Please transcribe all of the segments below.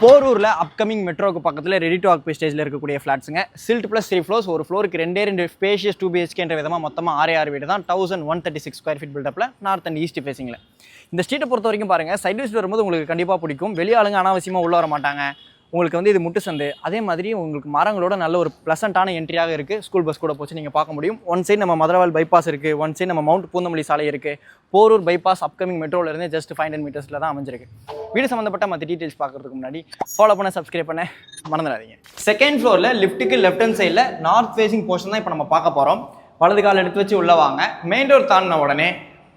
போரூரில் upcoming மெட்ரோக்கு பக்கத்தில் ready to occupy ஸ்டேஜில் இருக்கக்கூடிய ஃப்ளாட்ஸுங்க. சில்ட் ப்ளஸ் 3 ஃப்ளோர்ஸ், ஒரு ஃப்ளோருக்கு ரெண்டு ஸ்பேஷியஸ் 2 BHK என்ற விதமாக மொத்தமாக 6 வீடு தான். 1136 ஸ்கொயர் ஃபீட் பில்டப்பில் நார்த் அண்ட் ஈஸ்ட் ஃபேசிங்கில். இந்த ஸ்ட்ரீட்டை பொறுத்த வரைக்கும் பாருங்கள், சைட் வைஸ் வரும்போது உங்களுக்கு கண்டிப்பாக பிடிக்கும். வெளியாளுங்க அனாவசியமாக உள்ள வர மாட்டாங்க. உங்களுக்கு இது முட்டு சந்து, அதே மாதிரி உங்களுக்கு மரங்களோட நல்ல ஒரு ப்ளசண்ட்டான என்ட்ரியாக இருக்குது. ஸ்கூல் பஸ் கூட போச்சு நீங்கள் பார்க்க முடியும். ஒன் சைடு நம்ம மதுரவால் பைபாஸ் இருக்குது, ஒன் சைடு நம்ம மவுண்ட் பூந்தமல்லி சாலை இருக்குது. போரூர் பைபாஸ் அப்கமிங் மெட்ரோலேருந்து ஜஸ்ட் 500 மீட்டர்ஸில் தான் அமைஞ்சிருக்கு. வீடு சம்மந்தப்பட்ட மற்ற டீட்டெயில்ஸ் பார்க்குறதுக்கு முன்னாடி ஃபாலோ பண்ண, சப்ஸ்கிரைப் பண்ண மறந்துடாதீங்க. செகண்ட் ஃப்ளோரில் லிஃப்ட்டுக்கு லெஃப்ட் ஹேண்ட் சைடில் நார்த் ஃபேசிங் போர்ஷன் தான் இப்போ நம்ம பார்க்க போகிறோம். வலது கால் எடுத்து வச்சு உள்ள வாங்க. மெயின் டோர் தாண்டின உடனே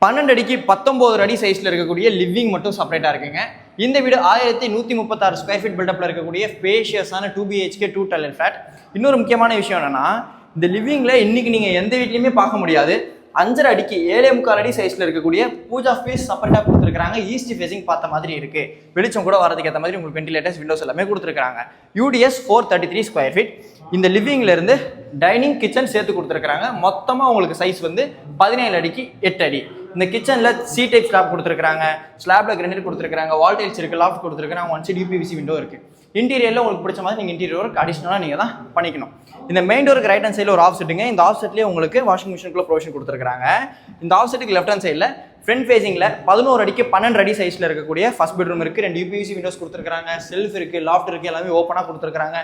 12 அடிக்கு 19 அடி சைஸில் இருக்கக்கூடிய லிவிங் மட்டும் செப்பரேட்டாக இருக்குங்க. இந்த வீடு 1136 ஸ்கொயர் ஃபீட் பில்டப்பில் இருக்கக்கூடிய ஸ்பேஷியஸான 2 BHK 2 டைல் ஃப்ளாட். இன்னொரு முக்கியமான விஷயம் என்னன்னா, இந்த லிவிங்கில் இன்னைக்கு நீங்கள் எந்த வீட்லையுமே பார்க்க முடியாது. 5.5 அடிக்கு 7.25 அடி சைஸில் இருக்கக்கூடிய பூஜா ஸ்பேஸ் செப்பரேட்டாக கொடுத்துருக்காங்க. ஈஸ்ட் ஃபேசிங் பார்த்த மாதிரி இருக்குது. வெளிச்சம் கூட வரதுக்கு ஏற்ற மாதிரி உங்களுக்கு வென்டிலேட்டர்ஸ், விண்டோஸ் எல்லாமே கொடுத்துருக்காங்க. UDS 433 square feet. இந்த லிவிங்லேருந்து டைனிங் கிச்சன் சேர்த்து கொடுத்துருக்காங்க. மொத்தமாக உங்களுக்கு சைஸ் 17 அடிக்கு 8 அடி. இந்த கிச்சனில் சி டைப் ஸ்லாப் கொடுத்துருக்காங்க. ஸ்லாப்ல கிரானைட் கொடுத்துருக்காங்க. வால் டைல்ஸ் இருக்குது, லாஃப்ட் கொடுத்துருக்காங்க. ஒன் சைடு UPVC விண்டோ இருக்குது. இன்டீரியரில் உங்களுக்கு பிடிச்ச மாதிரி நீங்கள் இன்டீரியர் ஒர்க் அடிஷனலாக நீங்கள் தான் பண்ணிக்கணும். இந்த மெயின் டோருக்கு ரைட் ஹேண்ட் சைடில் ஒரு ஆஃப் செட்டுங்க. இந்த ஆஃப் செட்லேயே உங்களுக்கு வாஷிங் மிஷினுக்குள்ள ப்ரொவிஷன் கொடுத்துருக்காங்க. இந்த ஆஃப் செட்டுக்கு லெஃப்ட் ஹேண்ட் சைடில் ஃப்ரண்ட் ஃபேசிங்கில் 11 அடிக்கு 12 அடி சைஸில் இருக்கக்கூடிய ஃபர்ஸ்ட் பெட்ரூம் இருக்குது. 2 UPVC விண்டோஸ் கொடுத்துருக்காங்க. செல்ஃப் இருக்குது, லாஃப்ட் இருக்குது, எல்லாமே ஓப்பனாக கொடுத்துருக்காங்க.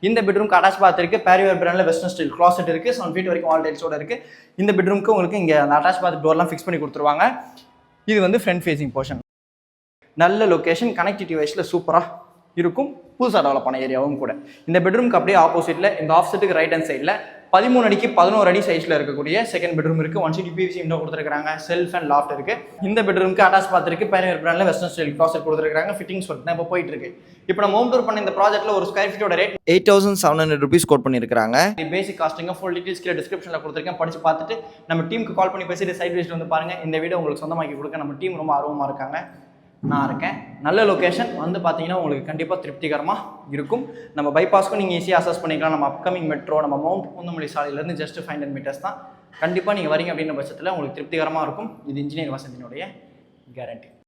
இந்த பெட்ரூம்க்கு அட்டாச் பாத் இருக்குது. பேரிவேர் பிராண்டில் வெஸ்டர்ன் ஸ்டைல் கிளாசெட் இருக்குது. 7 ஃபீட் வரைக்கும் வால் டைல்ஸோட இருக்குது. இந்த பெட்ரூமுக்கு உங்களுக்கு இங்கே அந்த அட்டாச் பாத் டோர்லாம் ஃபிக்ஸ் பண்ணி கொடுத்துருவாங்க. இது ஃப்ரண்ட் ஃபேசிங் போர்ஷன். நல்ல லொக்கேஷன், கனெக்டிவிட்டி வைஸில் சூப்பராக இருக்கும். புதுசாக டெவலப் பண்ண ஏரியாவும் கூட. இந்த பெட்ரூம்க்கு அப்படியே ஆப்போசிட்டில் இந்த ஆஃப் செட்டுக்கு ரைட் ஹேண்ட் சைடில் 13 அடிக்கு 11 அடி சைஸில் இருக்கக்கூடிய செகண்ட் பெட்ரூம் இருக்குது. ஒன் சைடு UPVC விண்டோ கொடுத்துருக்காங்க. செல்ஃப் அண்ட் லாஃப்ட் இருக்குது. இந்த பெட்ரூமுக்கு அட்டாச் பாத் இருக்குது. பேரிவேர் பிராண்டில் வெஸ்டர்ன் ஸ்டைல் கிளாசெட் கொடுத்துருக்காங்க. ஃபிட்டிங்ஸ் ஒர்க் தான் இப்போ போயிட்டு இருக்கு. இப்போ நம்ம ஹோம் டூர் பண்ண இந்த ப்ராஜெக்ட்டில் ஒரு ஸ்கொயர் ஃபீட்டோட ரேட் 8700 rupees கோட் பண்ணியிருக்காங்க. பேசிக் காஸ்டிங்க ஃபுல் டீட்டெயில்ஸ் கீழே டிஸ்கிரிப்ஷனில் கொடுத்துருக்கேன். படிச்சு பார்த்துட்டு நம்ம டீமுக்கு கால் பண்ணி பேசிட்டு சைட் வைஸ்ட் பாருங்கள். இந்த வீடியோ உங்களுக்கு சொந்தமாக்கி கொடுக்க நம்ம டீம் ரொம்ப ஆர்வமாக இருக்காங்க. நான் இருக்கேன். நல்ல லொக்கேஷன் பார்த்தீங்கன்னா உங்களுக்கு கண்டிப்பாக திருப்திகரமாக இருக்கும். நம்ம பைபாஸ்க்கும் நீங்கள் ஈஸியாக அசஸ் பண்ணிக்கலாம். நம்ம அப்கமிங் மெட்ரோ நம்ம மவுண்ட் பூந்தமல்லி சாலையிலேருந்து ஜஸ்ட் 500 மீட்டர்ஸ் தான். கண்டிப்பாக நீங்கள் வரீங்க அப்படின்ற பட்சத்தில் உங்களுக்கு திருப்திகரமாக இருக்கும். இது இன்ஜினியர் வசந்தினுடைய கேரண்டி.